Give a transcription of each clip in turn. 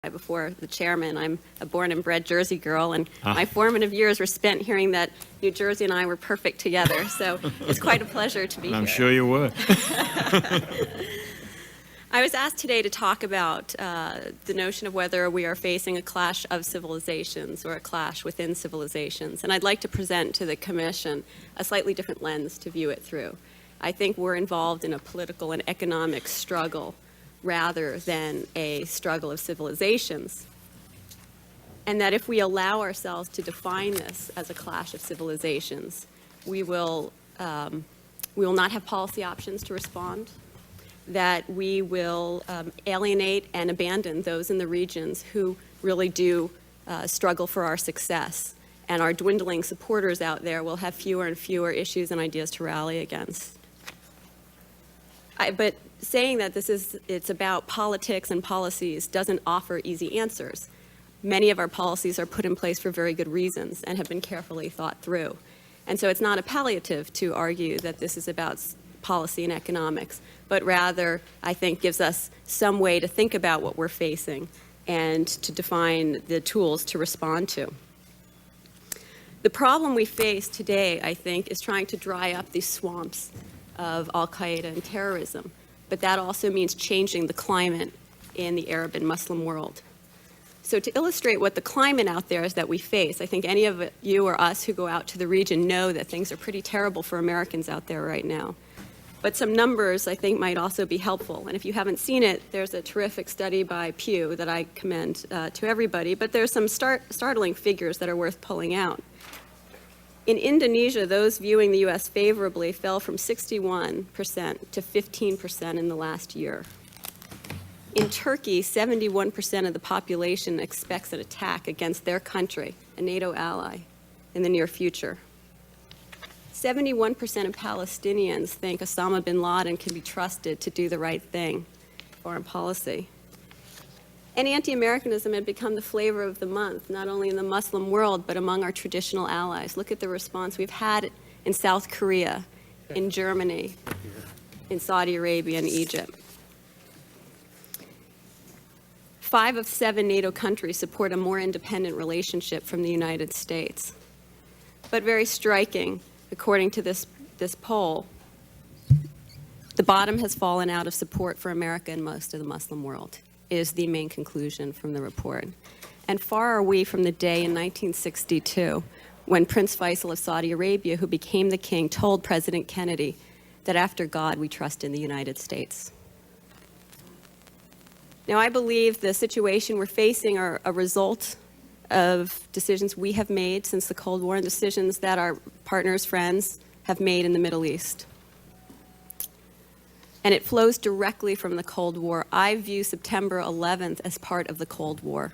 before the chairman. I'm a born and bred Jersey girl, and my formative years were spent hearing that New Jersey and I were perfect together. So it's quite a pleasure to be here. I'm sure you were. I was asked today to talk about the notion of whether we are facing a clash of civilizations or a clash within civilizations. And I'd like to present to the Commission a slightly different lens to view it through. I think we're involved in a political and economic struggle rather than a struggle of civilizations. And that if we allow ourselves to define this as a clash of civilizations, we will not have policy options to respond, that we will alienate and abandon those in the regions who really do struggle for our success. And our dwindling supporters out there will have fewer and fewer issues and ideas to rally against. But saying that it's about politics and policies doesn't offer easy answers. Many of our policies are put in place for very good reasons and have been carefully thought through. And so it's not a palliative to argue that this is about policy and economics, but rather, I think, gives us some way to think about what we're facing and to define the tools to respond to. The problem we face today, I think, is trying to dry up these swamps of al-Qaeda and terrorism, but that also means changing the climate in the Arab and Muslim world. So to illustrate what the climate out there is that we face, I think any of you or us who go out to the region know that things are pretty terrible for Americans out there right now. But some numbers, I think, might also be helpful. And if you haven't seen it, there's a terrific study by Pew that I commend to everybody, but there's some startling figures that are worth pulling out. In Indonesia, those viewing the U.S. favorably fell from 61% to 15% in the last year. In Turkey, 71% of the population expects an attack against their country, a NATO ally, in the near future. 71% of Palestinians think Osama bin Laden can be trusted to do the right thing, foreign policy. And anti-Americanism had become the flavor of the month, not only in the Muslim world, but among our traditional allies. Look at the response we've had in South Korea, in Germany, in Saudi Arabia, and Egypt. 5 of 7 NATO countries support a more independent relationship from the United States. But very striking, according to this poll, the bottom has fallen out of support for America in most of the Muslim world, is the main conclusion from the report. And far are we from the day in 1962 when Prince Faisal of Saudi Arabia, who became the king, told President Kennedy that after God we trust in the United States. Now, I believe the situation we're facing are a result of decisions we have made since the Cold War and decisions that our partners, friends, have made in the Middle East. And it flows directly from the Cold War. I view September 11th as part of the Cold War.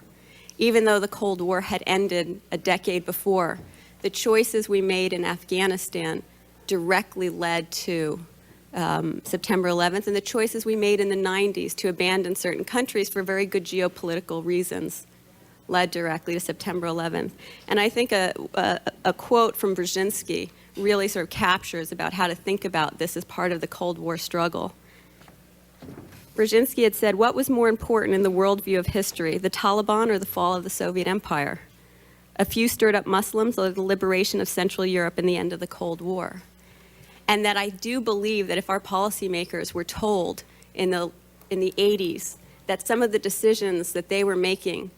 Even though the Cold War had ended a decade before, the choices we made in Afghanistan directly led to September 11th, and the choices we made in the 90s to abandon certain countries for very good geopolitical reasons led directly to September 11th. And I think a quote from Brzezinski really sort of captures about how to think about this as part of the Cold War struggle. Brzezinski had said, "What was more important in the worldview of history, the Taliban or the fall of the Soviet Empire? A few stirred up Muslims or the liberation of Central Europe and the end of the Cold War?" And that I do believe that if our policymakers were told in the 80s that some of the decisions that they were making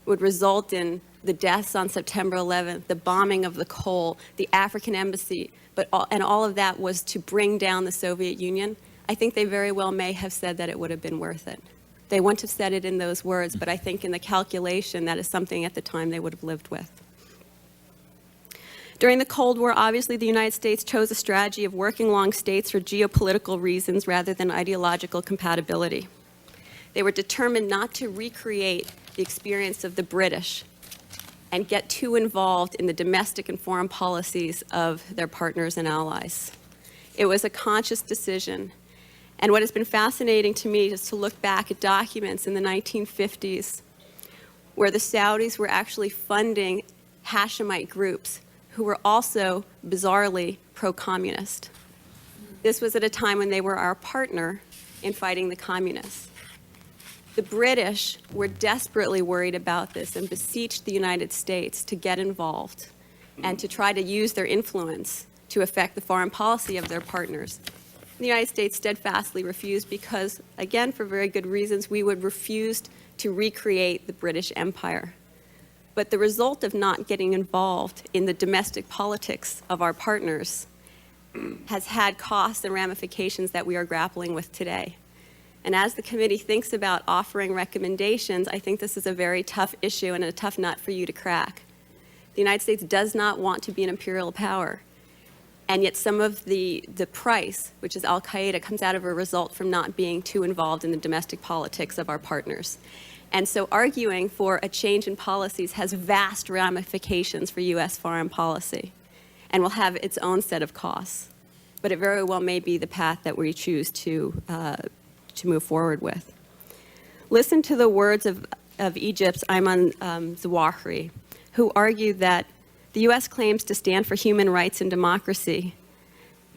would result in the deaths on September 11th, the bombing of the Cole, the African embassy, and all of that was to bring down the Soviet Union, I think they very well may have said that it would have been worth it. They wouldn't have said it in those words, but I think in the calculation, that is something at the time they would have lived with. During the Cold War, obviously, the United States chose a strategy of working along states for geopolitical reasons rather than ideological compatibility. They were determined not to recreate the experience of the British and get too involved in the domestic and foreign policies of their partners and allies. It was a conscious decision. And what has been fascinating to me is to look back at documents in the 1950s where the Saudis were actually funding Hashemite groups who were also bizarrely pro-communist. This was at a time when they were our partner in fighting the communists. The British were desperately worried about this and beseeched the United States to get involved and to try to use their influence to affect the foreign policy of their partners. The United States steadfastly refused because, again, for very good reasons, we would refuse to recreate the British Empire. But the result of not getting involved in the domestic politics of our partners has had costs and ramifications that we are grappling with today. And as the committee thinks about offering recommendations, I think this is a very tough issue and a tough nut for you to crack. The United States does not want to be an imperial power. And yet some of the price, which is al-Qaeda, comes out of a result from not being too involved in the domestic politics of our partners. And so arguing for a change in policies has vast ramifications for U.S. foreign policy and will have its own set of costs. But it very well may be the path that we choose to move forward with. Listen to the words of Egypt's Ayman Zawahiri, who argued that the U.S. claims to stand for human rights and democracy,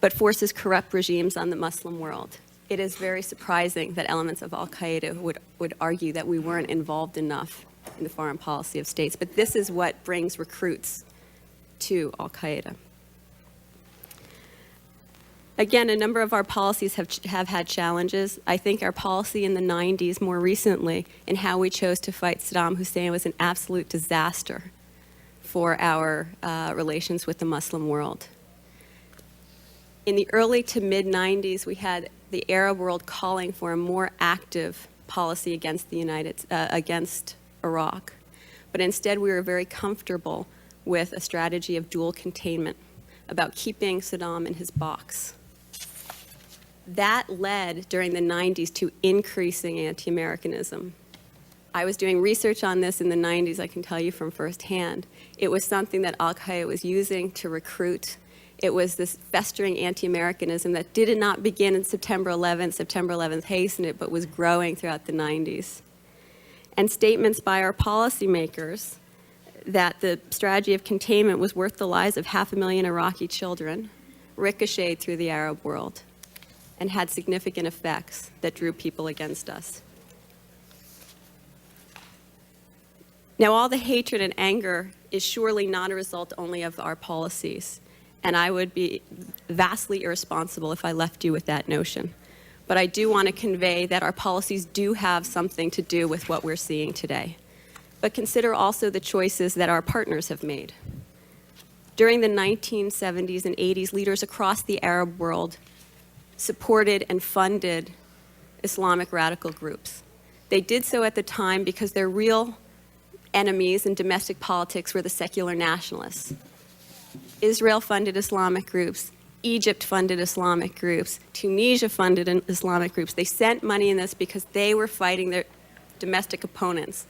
but forces corrupt regimes on the Muslim world. It is very surprising that elements of al-Qaeda would argue that we weren't involved enough in the foreign policy of states, but this is what brings recruits to al-Qaeda. Again, a number of our policies have had challenges. I think our policy in the 90s, more recently, in how we chose to fight Saddam Hussein was an absolute disaster for our relations with the Muslim world. In the early to mid-90s, we had the Arab world calling for a more active policy against against Iraq. But instead, we were very comfortable with a strategy of dual containment, about keeping Saddam in his box. That led, during the 90s, to increasing anti-Americanism. I was doing research on this in the 90s, I can tell you from firsthand. It was something that al-Qaeda was using to recruit. It was this festering anti-Americanism that did not begin in September 11th. September 11th hastened it, but was growing throughout the 90s. And statements by our policymakers that the strategy of containment was worth the lives of 500,000 Iraqi children ricocheted through the Arab world and had significant effects that drew people against us. Now, all the hatred and anger is surely not a result only of our policies, and I would be vastly irresponsible if I left you with that notion. But I do want to convey that our policies do have something to do with what we're seeing today. But consider also the choices that our partners have made. During the 1970s and 80s, leaders across the Arab world supported and funded Islamic radical groups. They did so at the time because their real enemies in domestic politics were the secular nationalists. Israel funded Islamic groups. Egypt funded Islamic groups. Tunisia funded Islamic groups. They sent money in this because they were fighting their domestic opponents.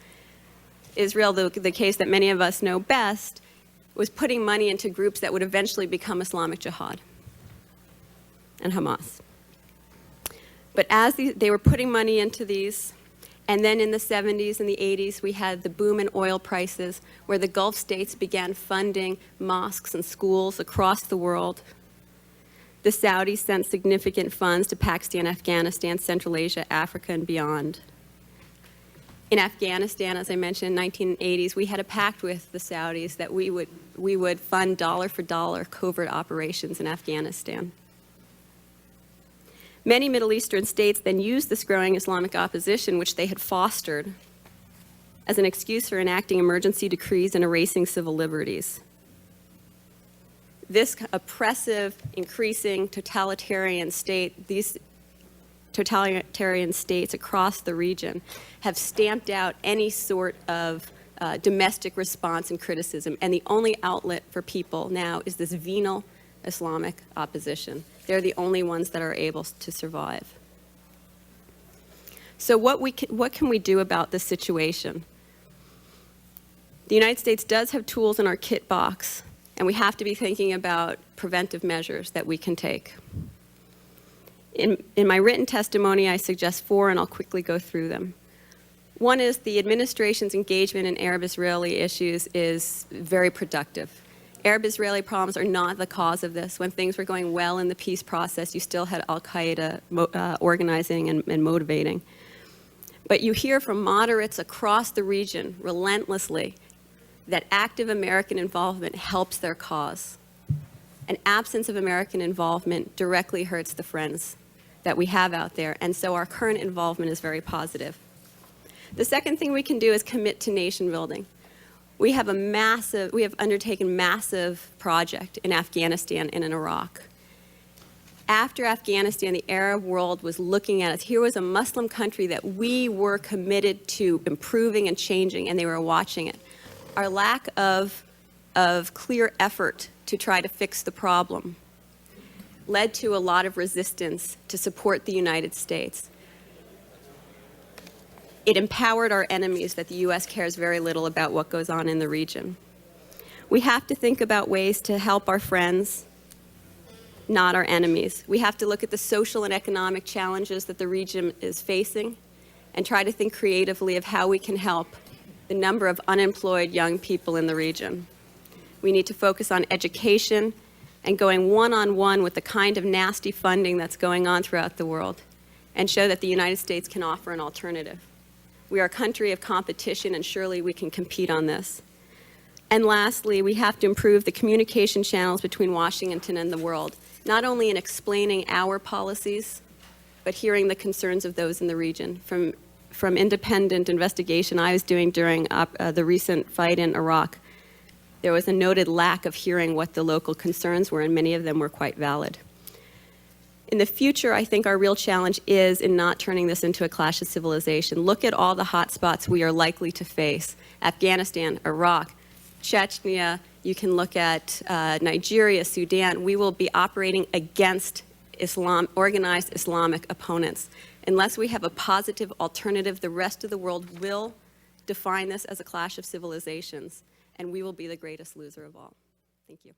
Israel, the case that many of us know best, was putting money into groups that would eventually become Islamic Jihad and Hamas. But as they were putting money into these, and then in the 70s and the 80s, we had the boom in oil prices, where the Gulf states began funding mosques and schools across the world. The Saudis sent significant funds to Pakistan, Afghanistan, Central Asia, Africa, and beyond. In Afghanistan, as I mentioned, in the 1980s, we had a pact with the Saudis that we would fund dollar for dollar covert operations in Afghanistan. Many Middle Eastern states then used this growing Islamic opposition, which they had fostered, as an excuse for enacting emergency decrees and erasing civil liberties. This oppressive, increasing totalitarian state, these totalitarian states across the region have stamped out any sort of domestic response and criticism, and the only outlet for people now is this venal Islamic opposition. They're the only ones that are able to survive. So what can we do about this situation? The United States does have tools in our kit box, and we have to be thinking about preventive measures that we can take. In my written testimony, I suggest 4, and I'll quickly go through them. One is the administration's engagement in Arab-Israeli issues is very productive. Arab-Israeli problems are not the cause of this. When things were going well in the peace process, you still had al-Qaeda organizing and motivating. But you hear from moderates across the region relentlessly that active American involvement helps their cause. An absence of American involvement directly hurts the friends that we have out there, and so our current involvement is very positive. The second thing we can do is commit to nation building. We have undertaken massive project in Afghanistan and in Iraq. After Afghanistan, the Arab world was looking at us. Here was a Muslim country that we were committed to improving and changing, and they were watching it. Our lack of clear effort to try to fix the problem led to a lot of resistance to support the United States. It empowered our enemies that the U.S. cares very little about what goes on in the region. We have to think about ways to help our friends, not our enemies. We have to look at the social and economic challenges that the region is facing and try to think creatively of how we can help the number of unemployed young people in the region. We need to focus on education and going one-on-one with the kind of nasty funding that's going on throughout the world and show that the United States can offer an alternative. We are a country of competition, and surely we can compete on this. And lastly, we have to improve the communication channels between Washington and the world, not only in explaining our policies, but hearing the concerns of those in the region. From independent investigation I was doing during the recent fight in Iraq, there was a noted lack of hearing what the local concerns were, and many of them were quite valid. In the future, I think our real challenge is in not turning this into a clash of civilization. Look at all the hot spots we are likely to face: Afghanistan, Iraq, Chechnya. You can look at Nigeria, Sudan. We will be operating against organized Islamic opponents. Unless we have a positive alternative, the rest of the world will define this as a clash of civilizations, and we will be the greatest loser of all. Thank you.